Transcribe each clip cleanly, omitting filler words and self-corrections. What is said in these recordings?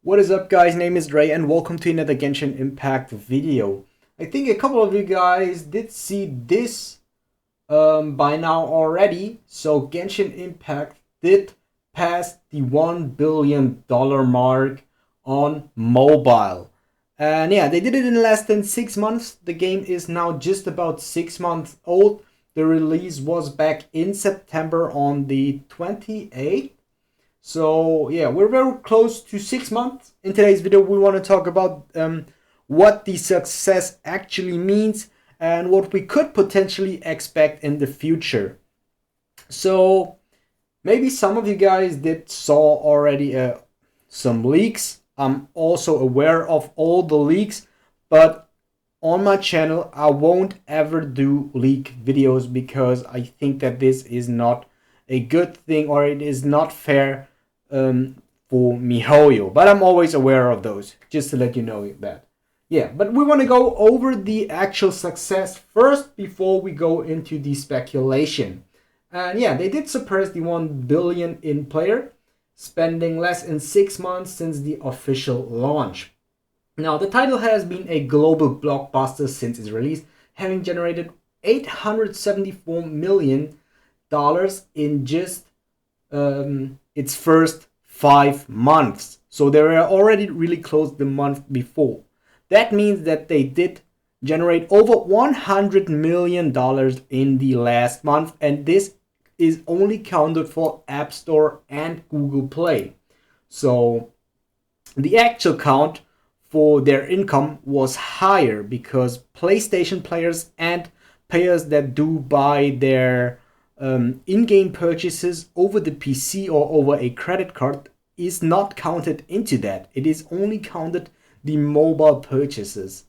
What is up, guys? Name is Dre and welcome to another Genshin Impact video. I think a couple of you guys did see this by now already. So Genshin Impact did pass the $1 billion mark on mobile. And yeah, they did it in less than 6 months. The game is now just about 6 months old. The release was back in September on the 28th. So yeah, we're very close to 6 months. In today's video, we want to talk about what the success actually means and what we could potentially expect in the future. So maybe some of you guys did saw already some leaks. I'm also aware of all the leaks, but on my channel I won't ever do leak videos because I think that this is not a good thing, or it is not fair for MiHoYo. But I'm always aware of those, just to let you know that. Yeah, but we want to go over the actual success first before we go into the speculation. And yeah, they did surpass the 1 billion in player, spending less than 6 months since the official launch. Now, the title has been a global blockbuster since its release, having generated $874 million in just its first 5 months. So they were already really close the month before. That means that they did generate over $100 million in the last month, and this is only counted for App Store and Google Play. So the actual count for their income was higher because PlayStation players and players that do buy their in-game purchases over the PC or over a credit card is not counted into that. It is only counted the mobile purchases.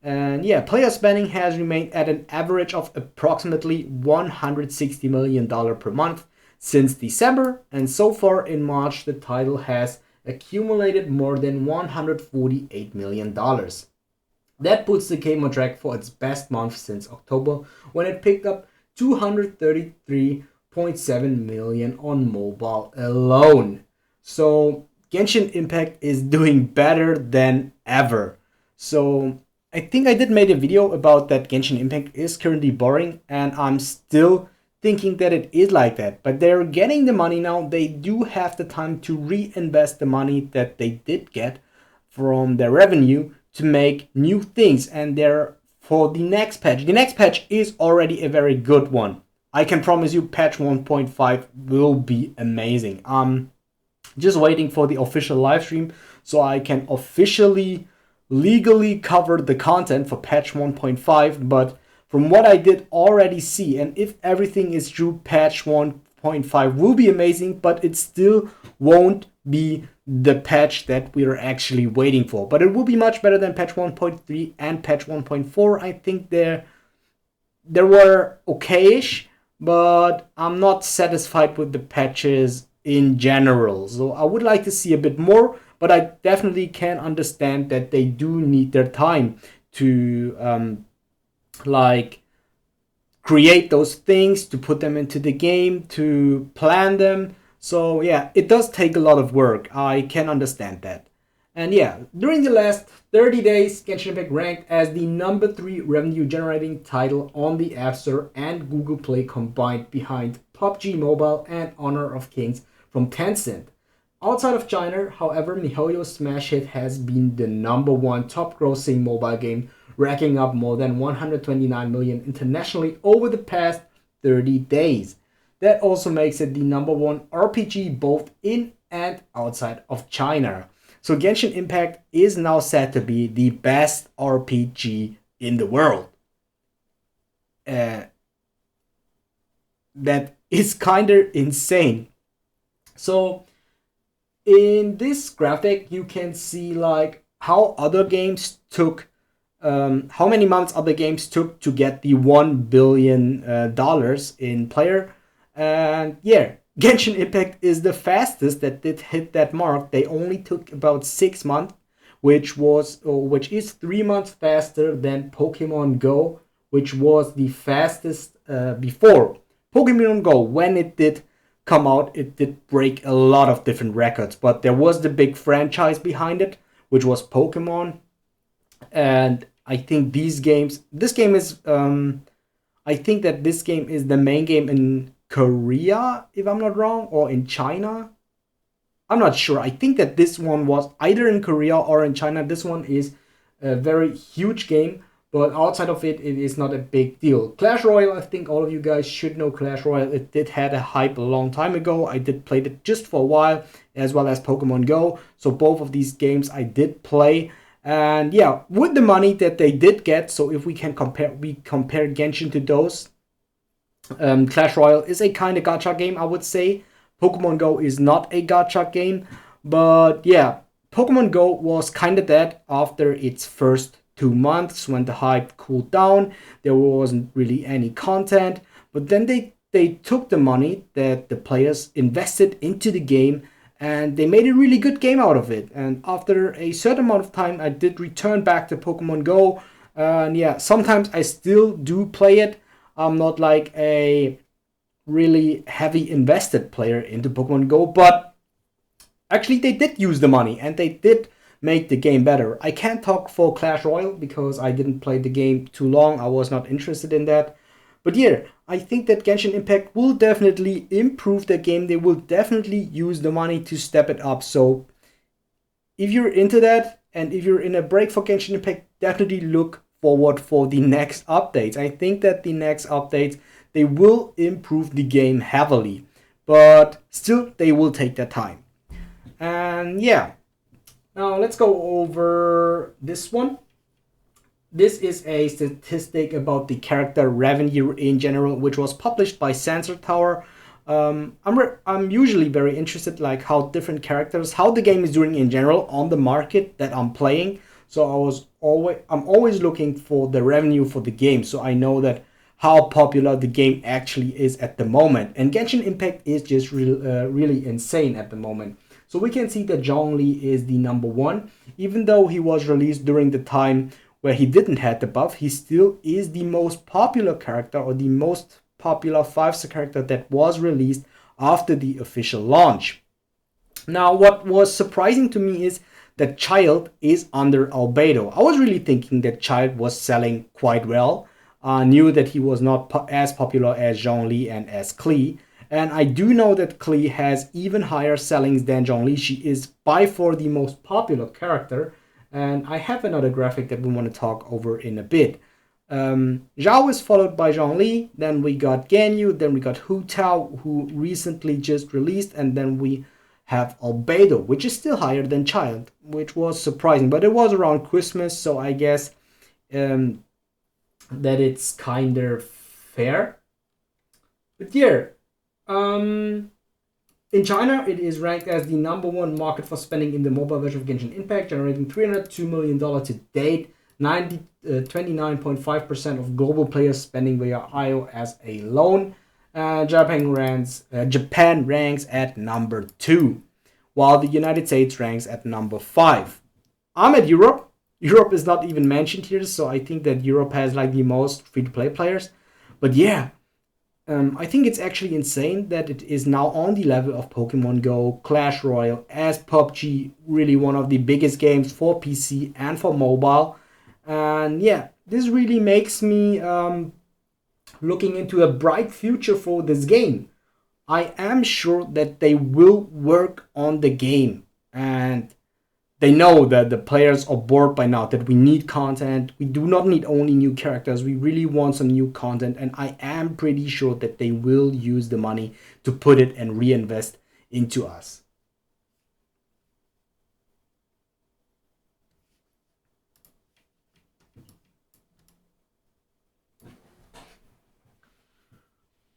And yeah, player spending has remained at an average of approximately $160 million per month since December, and so far in March the title has accumulated more than $148 million. That puts the game on track for its best month since October, when it picked up $233.7 million on mobile alone. So Genshin Impact is doing better than ever. So I think I did make a video about that Genshin Impact is currently boring, and I'm still thinking that it is like that. But they're getting the money now. They do have the time to reinvest the money that they did get from their revenue to make new things, and they're for the next patch. The next patch is already a very good one. I can promise you patch 1.5 will be amazing. Just waiting for the official live stream so I can officially legally cover the content for patch 1.5, but from what I did already see, and if everything is true, patch 1.5 will be amazing, but it still won't be the patch that we're actually waiting for. But it will be much better than patch 1.3 and patch 1.4. I think there were okayish, but I'm not satisfied with the patches in general. So I would like to see a bit more, but I definitely can understand that they do need their time to create those things, to put them into the game, to plan them. So yeah, it does take a lot of work. I can understand that. And yeah, during the last 30 days, Genshin Impact ranked as the number 3 revenue generating title on the App Store and Google Play combined, behind PUBG Mobile and Honor of Kings from Tencent. Outside of China, however, MiHoYo's smash hit has been the number 1 top grossing mobile game, racking up more than 129 million internationally over the past 30 days. That also makes it the number 1 RPG both in and outside of China. So Genshin Impact is now said to be the best RPG in the world. That is kinda insane. So in this graphic you can see like how other games took how many months other games took to get the $1 billion in player. And yeah, Genshin Impact is the fastest that did hit that mark. They only took about 6 months, which is 3 months faster than Pokemon Go, which was the fastest before. Pokemon Go, when it did come out, it did break a lot of different records. But there was the big franchise behind it, which was Pokemon. And I think this game is, I think that this game is the main game in Korea, if I'm not wrong, or in China. I'm not sure. I think that this one was either in Korea or in China. This one is a very huge game, but outside of it, it is not a big deal. Clash Royale, I think all of you guys should know Clash Royale. It did had a hype a long time ago. I did play it just for a while, as well as Pokemon Go. So both of these games I did play. And yeah, with the money that they did get, so if we compare Genshin to those, Clash Royale is a kind of gacha game, I would say. Pokemon Go is not a gacha game, but yeah, Pokemon Go was kind of dead after its first 2 months when the hype cooled down. There wasn't really any content, but then they took the money that the players invested into the game and they made a really good game out of it. And after a certain amount of time, I did return back to Pokemon Go. And yeah, sometimes I still do play it. I'm not like a really heavy invested player into Pokemon Go, but actually they did use the money and they did make the game better. I can't talk for Clash Royale because I didn't play the game too long. I was not interested in that. But yeah, I think that Genshin Impact will definitely improve the game. They will definitely use the money to step it up. So if you're into that and if you're in a break for Genshin Impact, definitely look forward for the next updates. I think that the next updates, they will improve the game heavily, but still they will take their time. And yeah, now let's go over this one. This is a statistic about the character revenue in general, which was published by Sensor Tower. I'm usually very interested like how different characters, how the game is doing in general on the market that I'm playing. So I'm always looking for the revenue for the game, so I know that how popular the game actually is at the moment. And Genshin Impact is just really insane at the moment. So we can see that Zhongli is the number one, even though he was released during the time where he didn't have the buff, he still is the most popular character or the most popular 5-star character that was released after the official launch. Now, what was surprising to me is that Child is under Albedo. I was really thinking that Child was selling quite well. Knew that he was not as popular as Zhongli and as Klee. And I do know that Klee has even higher sellings than Zhongli. She is by far the most popular character. And I have another graphic that we want to talk over in a bit. Zhao is followed by Zhongli, then we got Ganyu, then we got Hu Tao, who recently just released, and then we have Albedo, which is still higher than Child, which was surprising. But it was around Christmas, so I guess that it's kind of fair. But yeah, in China, it is ranked as the number one market for spending in the mobile version of Genshin Impact, generating $302 million to date, 29.5% of global players spending via iOS alone. Japan ranks at number 2, while the United States ranks at number 5. I'm at Europe. Europe is not even mentioned here, so I think that Europe has like the most free-to-play players. But yeah, I think it's actually insane that it is now on the level of Pokemon Go, Clash Royale, as PUBG, really one of the biggest games for PC and for mobile. And yeah, this really makes me looking into a bright future for this game. I am sure that they will work on the game, and they know that the players are bored by now, that we need content. We do not need only new characters. We really want some new content. And I am pretty sure that they will use the money to put it and reinvest into us.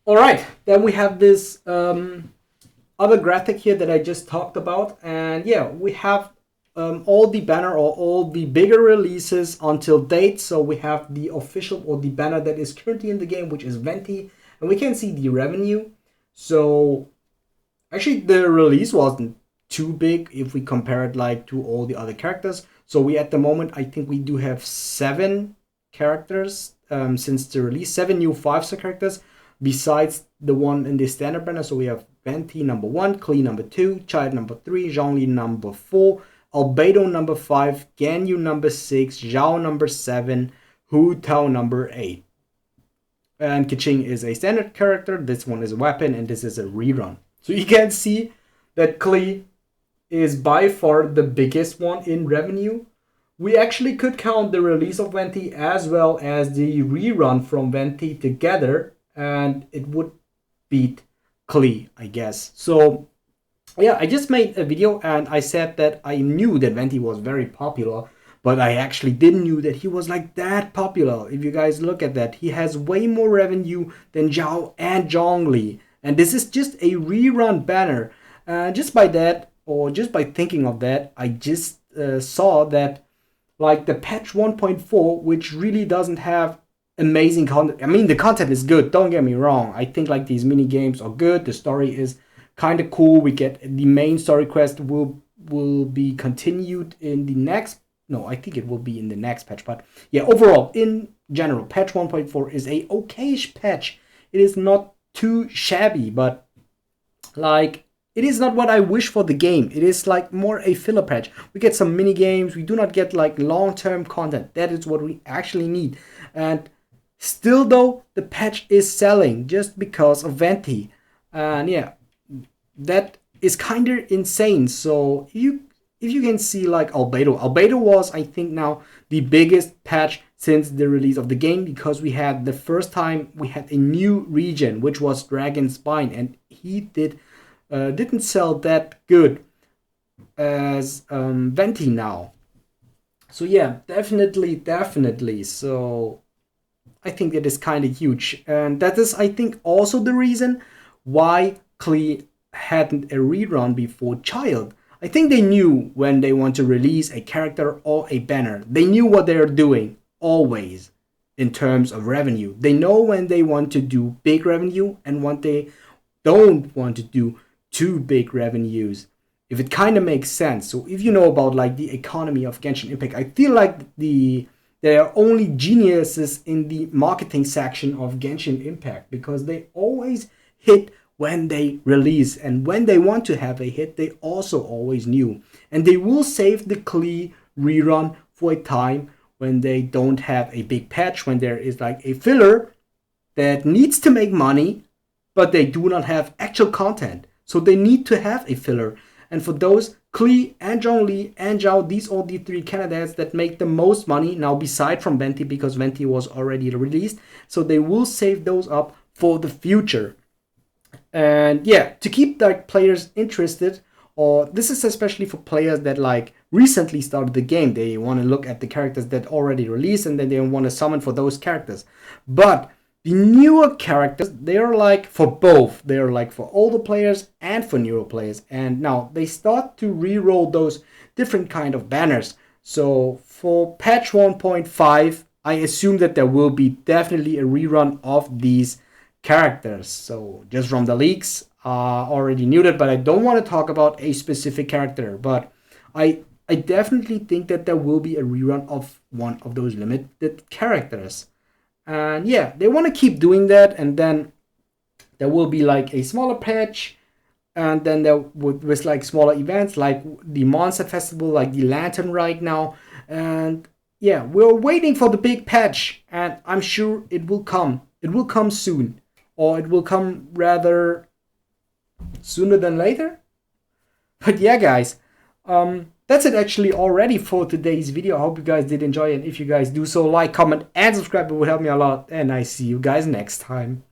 All right, then we have this other graphic here that I just talked about. And yeah, we have all the banner or all the bigger releases until date. So we have the official or the banner that is currently in the game, which is Venti, and we can see the revenue. So actually the release wasn't too big if we compare it like to all the other characters. So we at the moment, I think we do have 7 characters since the release, 7 new 5-star characters besides the one in the standard banner. So we have Venti number 1, Klee number 2, Child number 3, Zhongli number 4, Albedo number 5, Ganyu number 6, Zhao number 7, Hu Tao number 8. And Keqing is a standard character, this one is a weapon, and this is a rerun. So you can see that Klee is by far the biggest one in revenue. We actually could count the release of Venti as well as the rerun from Venti together, and it would beat Klee, I guess. So yeah, I just made a video and I said that I knew that Venti was very popular, but I actually didn't know that he was like that popular. If you guys look at that, he has way more revenue than Zhao and Zhongli. And this is just a rerun banner. Just by that, or just by thinking of that, I just saw that like the patch 1.4, which really doesn't have amazing content. I mean, the content is good, don't get me wrong. I think like these mini games are good. The story is kind of cool. We get the main story quest will be continued in the next. No, I think it will be in the next patch. But yeah, overall, in general, patch 1.4 is a okayish patch. It is not too shabby, but like it is not what I wish for the game. It is like more a filler patch. We get some mini games. We do not get like long-term content. That is what we actually need. And still though, the patch is selling just because of Venti. And yeah, that is kind of insane. So if you can see like Albedo was, I think now the biggest patch since the release of the game, because we had the first time we had a new region, which was Dragon Spine, and he didn't sell that good as Venti now. So yeah, definitely. So I think it is kind of huge, and that is, I think, also the reason why Klee hadn't a rerun before Child. I think they knew when they want to release a character or a banner. They knew what they're doing always in terms of revenue. They know when they want to do big revenue and when they don't want to do too big revenues. If it kind of makes sense. So if you know about like the economy of Genshin Impact, I feel like there are only geniuses in the marketing section of Genshin Impact, because they always hit when they release, and when they want to have a hit, they also always knew. And they will save the Klee rerun for a time when they don't have a big patch, when there is like a filler that needs to make money, but they do not have actual content. So they need to have a filler. And for those, Klee and Zhongli and Zhao, these are the three candidates that make the most money now, beside from Venti, because Venti was already released. So they will save those up for the future. And yeah, to keep like players interested, or this is especially for players that like recently started the game. They want to look at the characters that already released, and then they want to summon for those characters. But the newer characters, they are like for both. They are like for older players and for newer players. And now they start to re-roll those different kind of banners. So for patch 1.5, I assume that there will be definitely a rerun of these characters. So just from the leaks, already knew that, but I don't want to talk about a specific character. But I definitely think that there will be a rerun of one of those limited characters. And yeah, they want to keep doing that, and then there will be like a smaller patch, and then there with like smaller events like the Monster Festival, like the Lantern right now. And yeah, we're waiting for the big patch, and I'm sure it will come. It will come soon, or it will come rather sooner than later. But yeah, guys, that's it actually already for today's video. I hope you guys did enjoy it. If you guys do so, like, comment, and subscribe. It would help me a lot. And I see you guys next time.